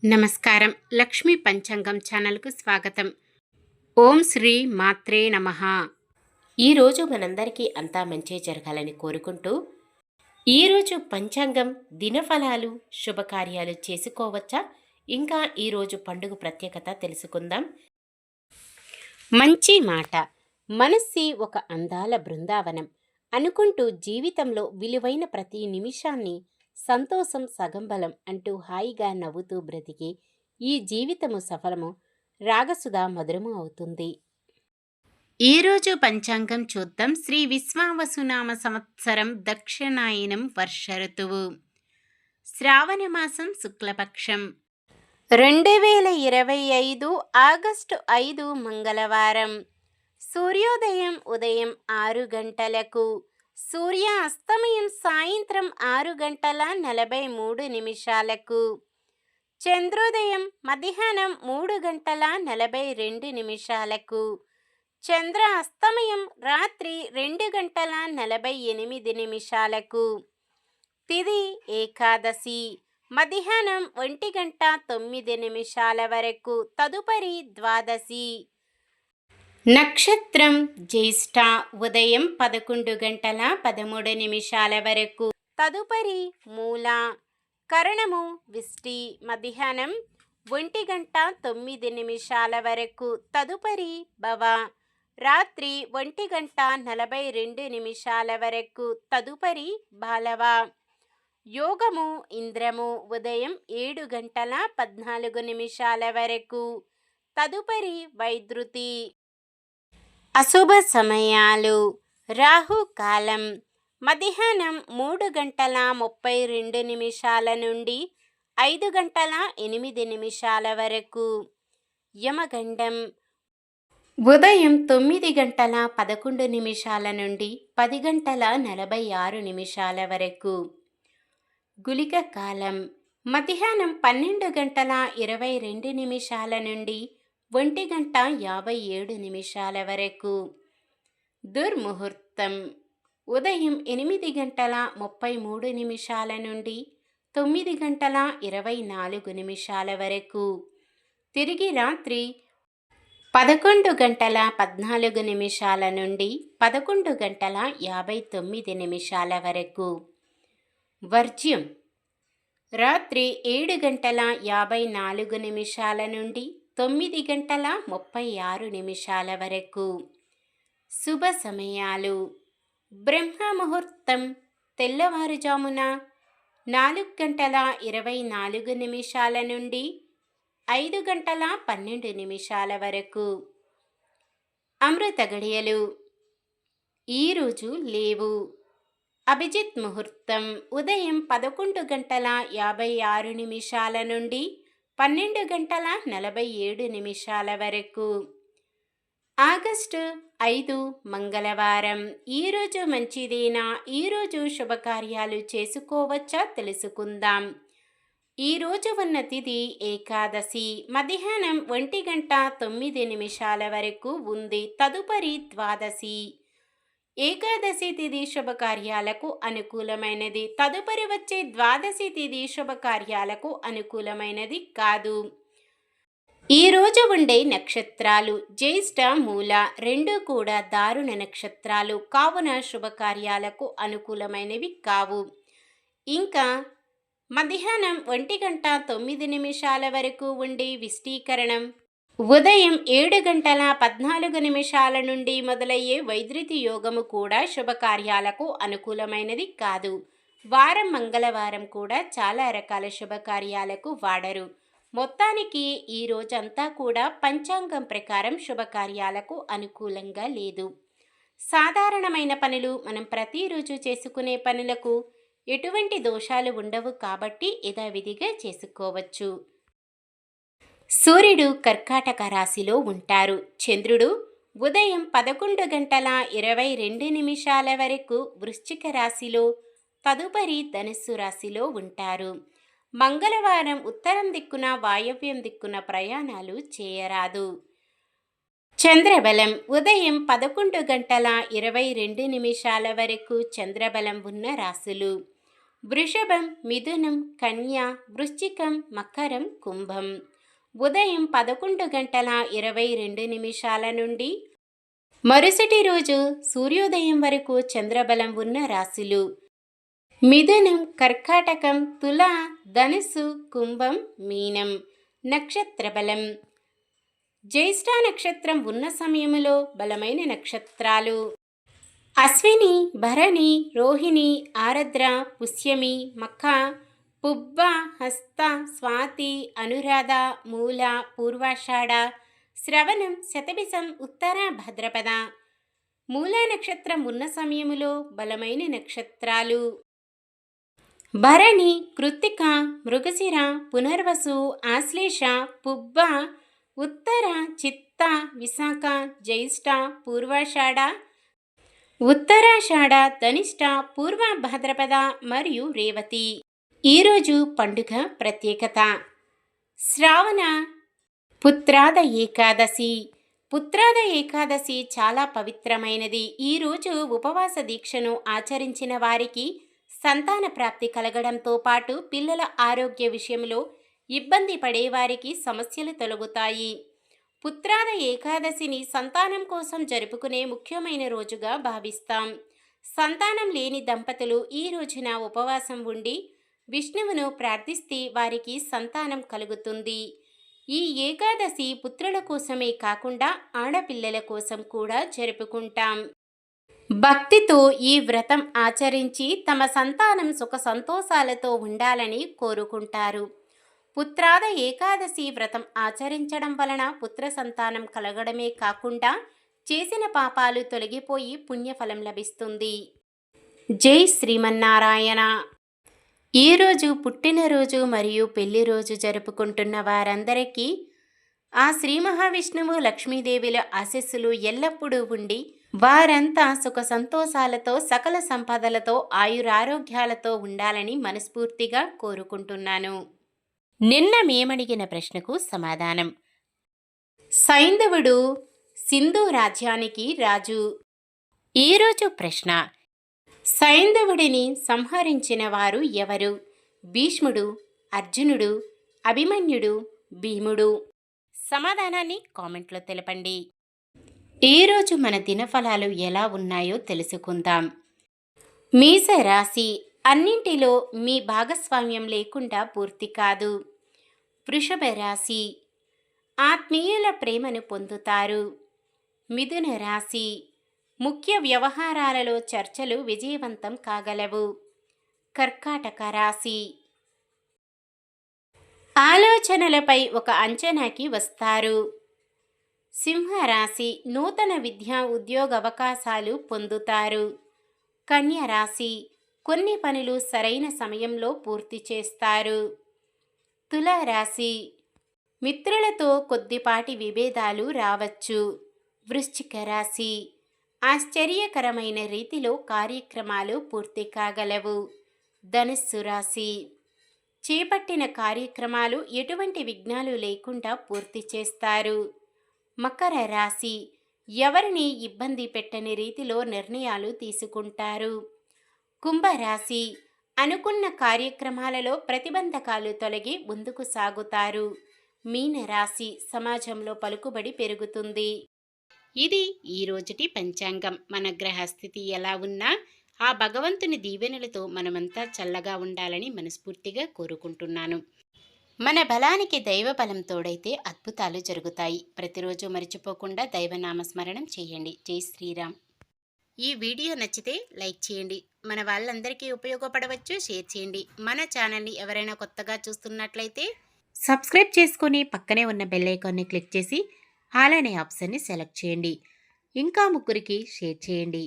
నమస్కారం. లక్ష్మీ పంచాంగం ఛానల్కు స్వాగతం. ఓం శ్రీ మాత్రే నమః. ఈరోజు మనందరికీ అంతా మంచి జరగాలని కోరుకుంటూ, ఈరోజు పంచాంగం దినఫలాలు శుభకార్యాలు చేసుకోవచ్చా, ఇంకా ఈరోజు పండుగ ప్రత్యేకత తెలుసుకుందాం. మంచి మాట. మనస్సి ఒక అందాల బృందావనం అనుకుంటూ జీవితంలో విలువైన ప్రతి నిమిషాన్ని సంతోషం సగం బలం అంటూ హాయిగా నవ్వుతూ బ్రతికి ఈ జీవితము సఫలము రాగసుధా మధురము అవుతుంది. ఈరోజు పంచాంగం చూద్దాం. శ్రీ విశ్వావసునామ సంవత్సరం దక్షిణాయనం వర్ష ఋతువు శ్రావణమాసం శుక్లపక్షం 2025 ఆగస్టు 5 మంగళవారం. సూర్యోదయం ఉదయం 6 గంటలకు, సూర్య అస్తమయం సాయంత్రం 6 గంటల 43 నిమిషాలకు, చంద్రోదయం మధ్యాహ్నం 3 గంటల 42 నిమిషాలకు, చంద్ర అస్తమయం రాత్రి 2 గంటల 48 నిమిషాలకు. తిథి ఏకాదశి మధ్యాహ్నం 1 గంట 9 నిమిషాల వరకు, తదుపరి ద్వాదశి. నక్షత్రం జ్యేష్ఠ ఉదయం 11 గంటల 13 నిమిషాల వరకు, తదుపరి మూల. కరణము విష్టి మధ్యాహ్నం 1 గంట 9 నిమిషాల వరకు, తదుపరి భవ. రాత్రి 1 గంట 42 నిమిషాల వరకు, తదుపరి బాలవ. యోగము ఇంద్రము ఉదయం 7 గంటల 14 నిమిషాల వరకు, తదుపరి వైద్యుతి. అశుభ సమయాలు. రాహుకాలం మధ్యాహ్నం 3 గంటల 32 నిమిషాల నుండి 5 గంటల 8 నిమిషాల వరకు. యమగండం ఉదయం 9 గంటల 11 నిమిషాల నుండి 10 గంటల 46 నిమిషాల వరకు. గుళిక కాలం మధ్యాహ్నం 12 గంటల 22 నిమిషాల నుండి 1 గంట 57 నిమిషాల వరకు. దుర్ముహూర్తం ఉదయం 8 గంటల 33 నిమిషాల నుండి 9 గంటల 24 నిమిషాల వరకు. తిరిగి రాత్రి 11 గంటల 14 నిమిషాల నుండి 11 గంటల 59 నిమిషాల వరకు. వర్జ్యం రాత్రి 7 గంటల 54 నిమిషాల నుండి 9 గంటల 36 నిమిషాల వరకు. శుభ సమయాలు. బ్రహ్మ ముహూర్తం తెల్లవారుజామున 4 గంటల 24 నిమిషాల నుండి 5 గంటల 12 నిమిషాల వరకు. అమృత గడియలు ఈరోజు లేవు. అభిజిత్ ముహూర్తం ఉదయం 11 గంటల 56 నిమిషాల నుండి 12 గంటల 47 నిమిషాల వరకు. ఆగస్టు 5 మంగళవారం. ఈరోజు మంచిదేనా? ఈరోజు శుభకార్యాలు చేసుకోవచ్చా తెలుసుకుందాం. ఈరోజు ఉన్న తిథి ఏకాదశి మధ్యాహ్నం 1 గంట 9 నిమిషాల వరకు ఉంది, తదుపరి ద్వాదశి. ఏకాదశి తిథి శుభకార్యాలకు అనుకూలమైనది, తదుపరి వచ్చే ద్వాదశి తిథి శుభకార్యాలకు అనుకూలమైనది కాదు. ఈరోజు ఉండే నక్షత్రాలు జ్యేష్ఠ మూల, రెండు కూడా దారుణ నక్షత్రాలు కావున శుభకార్యాలకు అనుకూలమైనవి కావు. ఇంకా మధ్యాహ్నం 1 గంట 9 నిమిషాల వరకు ఉండే విష్టీకరణం ఉదయం 7 గంటల 14 నిమిషాల నుండి మొదలయ్యే వైద్యుతి యోగము కూడా శుభకార్యాలకు అనుకూలమైనది కాదు. వారం మంగళవారం కూడా చాలా రకాల శుభకార్యాలకు వాడరు. మొత్తానికి ఈ రోజంతా కూడా పంచాంగం ప్రకారం శుభకార్యాలకు అనుకూలంగా లేదు. సాధారణమైన పనులు మనం ప్రతిరోజు చేసుకునే పనులకు ఎటువంటి దోషాలు ఉండవు కాబట్టి యథావిధిగా చేసుకోవచ్చు. సూర్యుడు కర్కాటక రాశిలో ఉంటారు. చంద్రుడు ఉదయం 11 గంటల 22 నిమిషాల వరకు వృశ్చిక రాశిలో, తదుపరి ధనుస్సు రాశిలో ఉంటారు. మంగళవారం ఉత్తరం దిక్కున వాయవ్యం దిక్కున ప్రయాణాలు చేయరాదు. చంద్రబలం ఉదయం 11 గంటల 22 నిమిషాల వరకు చంద్రబలం ఉన్న రాశులు. వృషభం, మిథునం, కన్య, వృశ్చికం, మకరం, కుంభం. ఉదయం 11:22 నుండి మరుసటి రోజు సూర్యోదయం వరకు చంద్రబలం ఉన్న రాశులు: మిథునం, కర్కాటకం, తుల, ధనుసు, కుంభం, మీనం. నక్షత్ర బలం: జ్యేష్ఠ నక్షత్రం ఉన్న సమయంలో బలమైన నక్షత్రాలు: అశ్విని, భరణి, రోహిణి, ఆరద్ర, పుష్యమి, మఖ, పుబ్బ, హస్త, స్వాతి, అనురాధ, మూల, పూర్వాషాఢ, శ్రవణం, శతభిషం, ఉత్తర భాద్రపద. మూలా నక్షత్రం ఉన్న సమయములో బలమైన నక్షత్రాలు: భరణి, కృత్తిక, మృగశిర, పునర్వసు, ఆశ్లేష, పుబ్బ, ఉత్తర, చిత్త, విశాఖ, జ్యేష్ఠ, పూర్వాషాఢ, ఉత్తరాషాఢ, ధనిష్ట, పూర్వ భాద్రపద మరియు రేవతి. ఈరోజు పండుగ ప్రత్యేకత: శ్రావణ పుత్రాద ఏకాదశి. పుత్రాద ఏకాదశి చాలా పవిత్రమైనది. ఈరోజు ఉపవాస దీక్షను ఆచరించిన వారికి సంతాన ప్రాప్తి కలగడంతో పాటు పిల్లల ఆరోగ్య విషయంలో ఇబ్బంది పడేవారికి సమస్యలు తొలగుతాయి. పుత్రాద ఏకాదశిని సంతానం కోసం జరుపుకునే ముఖ్యమైన రోజుగా భావిస్తాం. సంతానం లేని దంపతులు ఈ రోజున ఉపవాసం ఉండి విష్ణువును ప్రార్థిస్తే వారికి సంతానం కలుగుతుంది. ఈ ఏకాదశి పుత్రుల కోసమే కాకుండా ఆడపిల్లల కోసం కూడా జరుపుకుంటాం. భక్తితో ఈ వ్రతం ఆచరించి తమ సంతానం సుఖ సంతోషాలతో ఉండాలని కోరుకుంటారు. పుత్రాద ఏకాదశి వ్రతం ఆచరించడం వలన పుత్ర సంతానం కలగడమే కాకుండా చేసిన పాపాలు తొలగిపోయి పుణ్యఫలం లభిస్తుంది. జై శ్రీమన్నారాయణ. ఈరోజు పుట్టినరోజు మరియు పెళ్లి రోజు జరుపుకుంటున్న వారందరికీ ఆ శ్రీ మహావిష్ణువు లక్ష్మీదేవిల ఆశీస్సులు ఎల్లప్పుడూ ఉండి వారంతా సుఖ సంతోషాలతో సకల సంపదలతో ఆయురారోగ్యాలతో ఉండాలని మనస్ఫూర్తిగా కోరుకుంటున్నాను. నిన్న మేమడిగిన ప్రశ్నకు సమాధానం: సైంధవుడు సింధు రాజ్యానికి రాజు. ఈరోజు ప్రశ్న: సైంధవుడిని సంహరించిన వారు ఎవరు? భీష్ముడు, అర్జునుడు, అభిమన్యుడు, భీముడు. సమాధానాన్ని కామెంట్లో తెలపండి. ఈరోజు మన దినఫలాలు ఎలా ఉన్నాయో తెలుసుకుందాం. మేష రాశి: అన్నింటిలో మీ భాగస్వామ్యం లేకుండా పూర్తి కాదు. వృషభ రాశి: ఆత్మీయుల ప్రేమను పొందుతారు. మిథున రాశి: ముఖ్య వ్యవహారాలలో చర్చలు విజయవంతం కాగలవు. కర్కాటక రాశి: ఆలోచనలపై ఒక అంచనాకి వస్తారు. సింహరాశి: నూతన విద్యా ఉద్యోగ అవకాశాలు పొందుతారు. కన్య రాశి: కొన్ని పనులు సరైన సమయంలో పూర్తి చేస్తారు. తులారాశి: మిత్రులతో కొద్దిపాటి విభేదాలు రావచ్చు. వృశ్చిక రాశి: ఆశ్చర్యకరమైన రీతిలో కార్యక్రమాలు పూర్తి కాగలవు. ధనుస్సు రాశి: చేపట్టిన కార్యక్రమాలు ఎటువంటి విఘ్నాలు లేకుండా పూర్తి చేస్తారు. మకర రాశి: ఎవరిని ఇబ్బంది పెట్టని రీతిలో నిర్ణయాలు తీసుకుంటారు. కుంభరాశి: అనుకున్న కార్యక్రమాలలో ప్రతిబంధకాలు తొలగి ముందుకు సాగుతారు. మీనరాశి: సమాజంలో పలుకుబడి పెరుగుతుంది. ఇది ఈ రోజుటి పంచాంగం. మన గ్రహస్థితి ఎలా ఉన్నా ఆ భగవంతుని దీవెనలతో మనమంతా చల్లగా ఉండాలని మనస్ఫూర్తిగా కోరుకుంటున్నాను. మన బలానికి దైవ బలం తోడైతే అద్భుతాలు జరుగుతాయి. ప్రతిరోజు మర్చిపోకుండా దైవనామస్మరణం చేయండి. జై శ్రీరామ్. ఈ వీడియో నచ్చితే లైక్ చేయండి. మన వాళ్ళందరికీ ఉపయోగపడవచ్చు. షేర్ చేయండి. మన ఛానల్ని ఎవరైనా కొత్తగా చూస్తున్నట్లయితే సబ్స్క్రైబ్ చేసుకొని పక్కనే ఉన్న బెల్ ఐకాన్ని క్లిక్ చేసి ఆల్ అనే ఆప్షన్ని సెలెక్ట్ చేయండి. ఇంకా ముగ్గురికి షేర్ చేయండి.